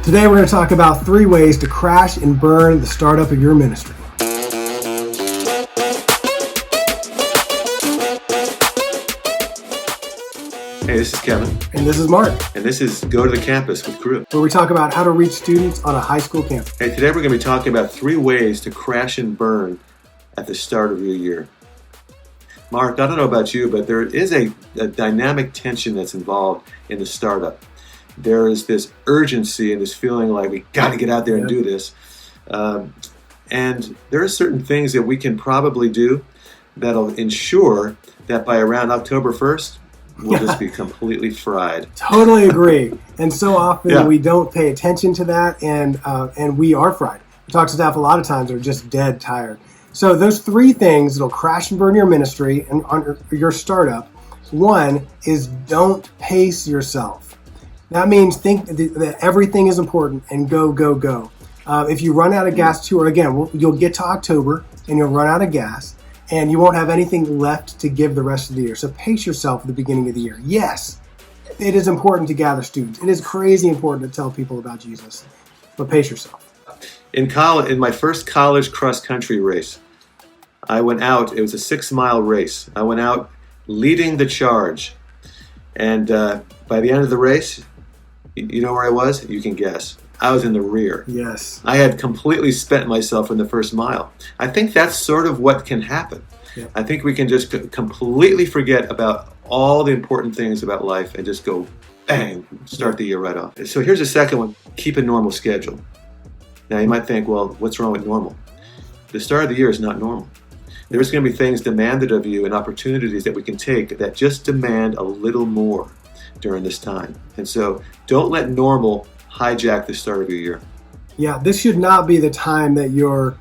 Today we're going to talk about 3 ways to crash and burn the startup of your ministry. Hey, this is Kevin. And this is Mark. And this is Go to the Campus with Crew, where we talk about how to reach students on a high school campus. Hey, today we're going to be talking about 3 ways to crash and burn at the start of your year. Mark, I don't know about you, but there is a dynamic tension that's involved in the startup. There is this urgency and this feeling like we got to get out there and do this. And there are certain things that we can probably do that'll ensure that by around October 1st, we'll just be completely fried. Totally agree. And so often we don't pay attention to that, and we are fried. We talk to staff a lot of times are just dead tired. So those 3 things that'll crash and burn your ministry and your startup. 1 is don't pace yourself. That means think that everything is important and go, go, go. If you run out of gas you'll get to October and you'll run out of gas and you won't have anything left to give the rest of the year. So pace yourself at the beginning of the year. Yes, it is important to gather students. It is crazy important to tell people about Jesus, but pace yourself. In my first college cross-country race, I went out. It was a 6-mile race. I went out leading the charge. And by the end of the race, you know where I was? You can guess. I was in the rear. Yes. I had completely spent myself in the first mile. I think that's sort of what can happen. Yeah. I think we can just completely forget about all the important things about life and just go, bang, start the year right off. So here's the second one. Keep a normal schedule. Now you might think, well, what's wrong with normal? The start of the year is not normal. There's going to be things demanded of you and opportunities that we can take that just demand a little more during this time. And so don't let normal hijack the start of your year. Yeah, this should not be the time that you're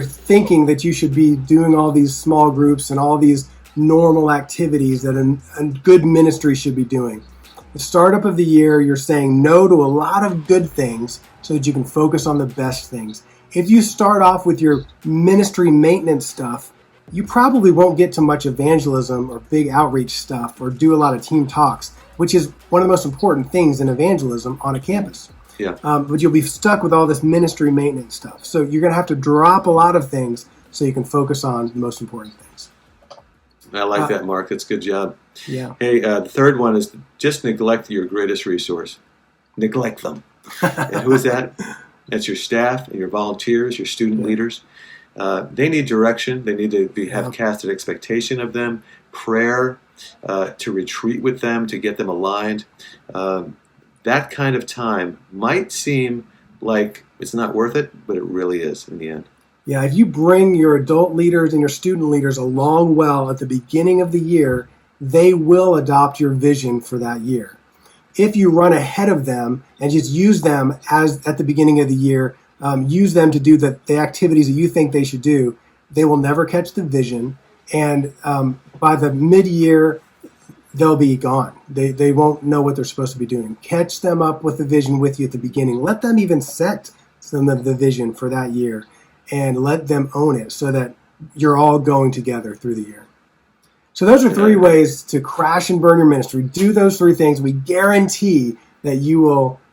thinking that you should be doing all these small groups and all these normal activities that a good ministry should be doing. The startup of the year, you're saying no to a lot of good things so that you can focus on the best things. If you start off with your ministry maintenance stuff, you probably won't get to much evangelism or big outreach stuff or do a lot of team talks, which is one of the most important things in evangelism on a campus. Yeah. But you'll be stuck with all this ministry maintenance stuff. So you're going to have to drop a lot of things so you can focus on the most important things. I like that, Mark. That's a good job. Yeah. Hey, the third one is just neglect your greatest resource. Neglect them. And who is that? That's your staff and your volunteers, your student leaders. They need direction. They need to have cast an expectation of them, prayer, to retreat with them, to get them aligned. That kind of time might seem like it's not worth it, but it really is in the end. Yeah, if you bring your adult leaders and your student leaders along well at the beginning of the year, they will adopt your vision for that year. If you run ahead of them and just use them as at the beginning of the year, use them to do the activities that you think they should do, they will never catch the vision. And by the mid-year, they'll be gone. They won't know what they're supposed to be doing. Catch them up with the vision with you at the beginning. Let them even set some of the vision for that year and let them own it so that you're all going together through the year. So those are 3 ways to crash and burn your ministry. Do those 3 things. We guarantee that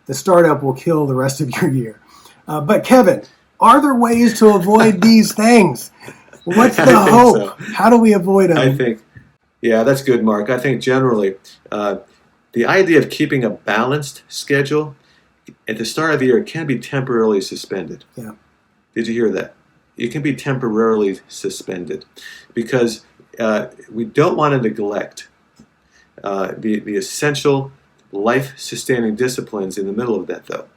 the startup will kill the rest of your year. But Kevin, are there ways to avoid these things? What's the hope? So. How do we avoid them? That's good, Mark. I think generally the idea of keeping a balanced schedule at the start of the year can be temporarily suspended. Yeah. Did you hear that? It can be temporarily suspended because we don't want to neglect the essential life-sustaining disciplines in the middle of that, though.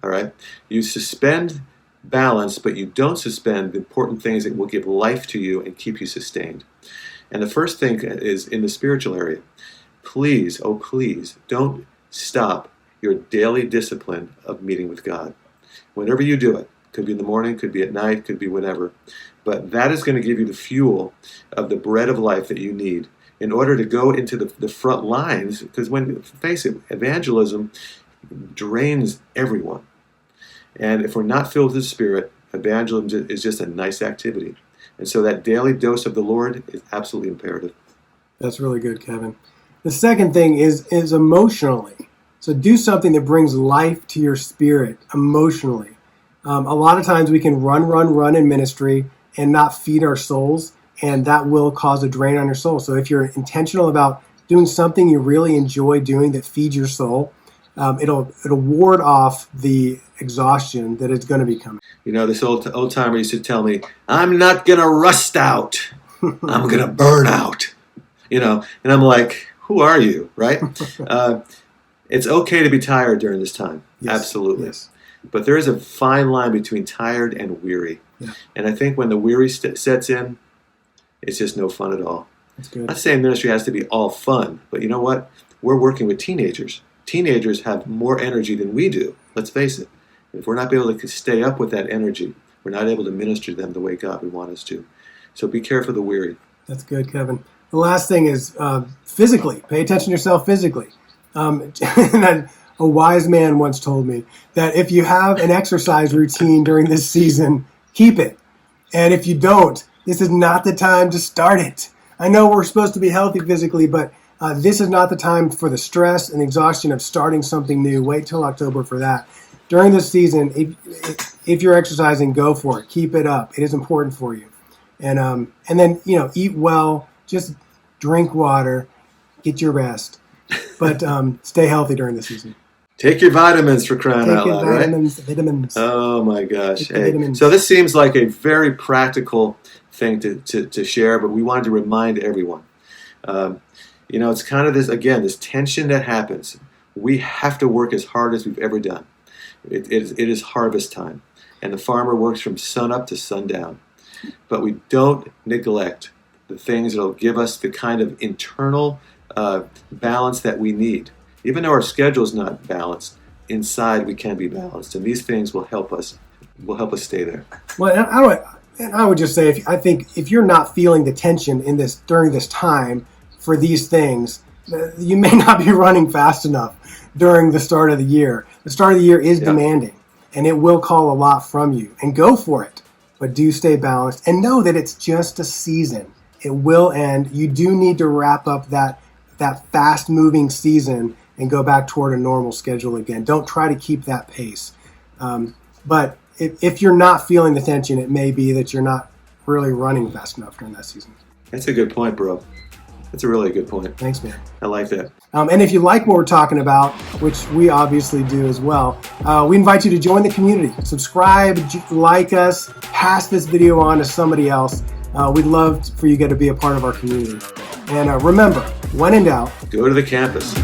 All right? You suspend balance, but you don't suspend the important things that will give life to you and keep you sustained. And the first thing is in the spiritual area. Please, oh please, don't stop your daily discipline of meeting with God. Whenever you do it, could be in the morning, could be at night, could be whenever, but that is going to give you the fuel of the bread of life that you need in order to go into the front lines, because face it, evangelism drains everyone. And if we're not filled with the Spirit, evangelism is just a nice activity. And so that daily dose of the Lord is absolutely imperative. That's really good, Kevin. The second thing is emotionally. So do something that brings life to your spirit emotionally. A lot of times we can run in ministry and not feed our souls, and that will cause a drain on your soul. So if you're intentional about doing something you really enjoy doing that feeds your soul, it'll ward off the exhaustion that is going to be coming. You know, this old timer used to tell me, I'm not going to rust out. I'm going to burn out. You know, and I'm like, who are you, right? It's okay to be tired during this time. Yes. Absolutely. Yes. But there is a fine line between tired and weary. Yeah. And I think when the weary sets in, it's just no fun at all. That's good. I'm not saying ministry has to be all fun, but you know what? We're working with teenagers. Teenagers have more energy than we do. Let's face it. If we're not able to stay up with that energy, we're not able to minister to them the way God would want us to. So be careful of the weary. That's good, Kevin. The last thing is physically. Pay attention to yourself physically. And a wise man once told me that if you have an exercise routine during this season, keep it. And if you don't, this is not the time to start it. I know we're supposed to be healthy physically, but this is not the time for the stress and exhaustion of starting something new. Wait till October for that. During this season, if you're exercising, go for it. Keep it up. It is important for you. And then, eat well, just drink water, get your rest. But stay healthy during the season. Take your vitamins, for crying out loud, Vitamins. Oh my gosh. Hey. Vitamins. So this seems like a very practical thing to share, but we wanted to remind everyone. It's kind of this tension that happens. We have to work as hard as we've ever done. It is harvest time, and the farmer works from sun up to sundown. But we don't neglect the things that will give us the kind of internal balance that we need. Even though our schedule is not balanced, inside we can be balanced, and these things will help us stay there. Well, I would just say, I think if you're not feeling the tension during this time for these things, you may not be running fast enough during the start of the year. The start of the year is demanding, and it will call a lot from you. And go for it, but do stay balanced, and know that it's just a season. It will end. You do need to wrap up that fast-moving season and go back toward a normal schedule again. Don't try to keep that pace. But if you're not feeling the tension, it may be that you're not really running fast enough during that season. That's a good point, bro. That's a really good point. Thanks, man. I like that. And if you like what we're talking about, which we obviously do as well, we invite you to join the community. Subscribe, like us, pass this video on to somebody else. We'd love for you to be a part of our community. And remember, when in doubt, go to the campus.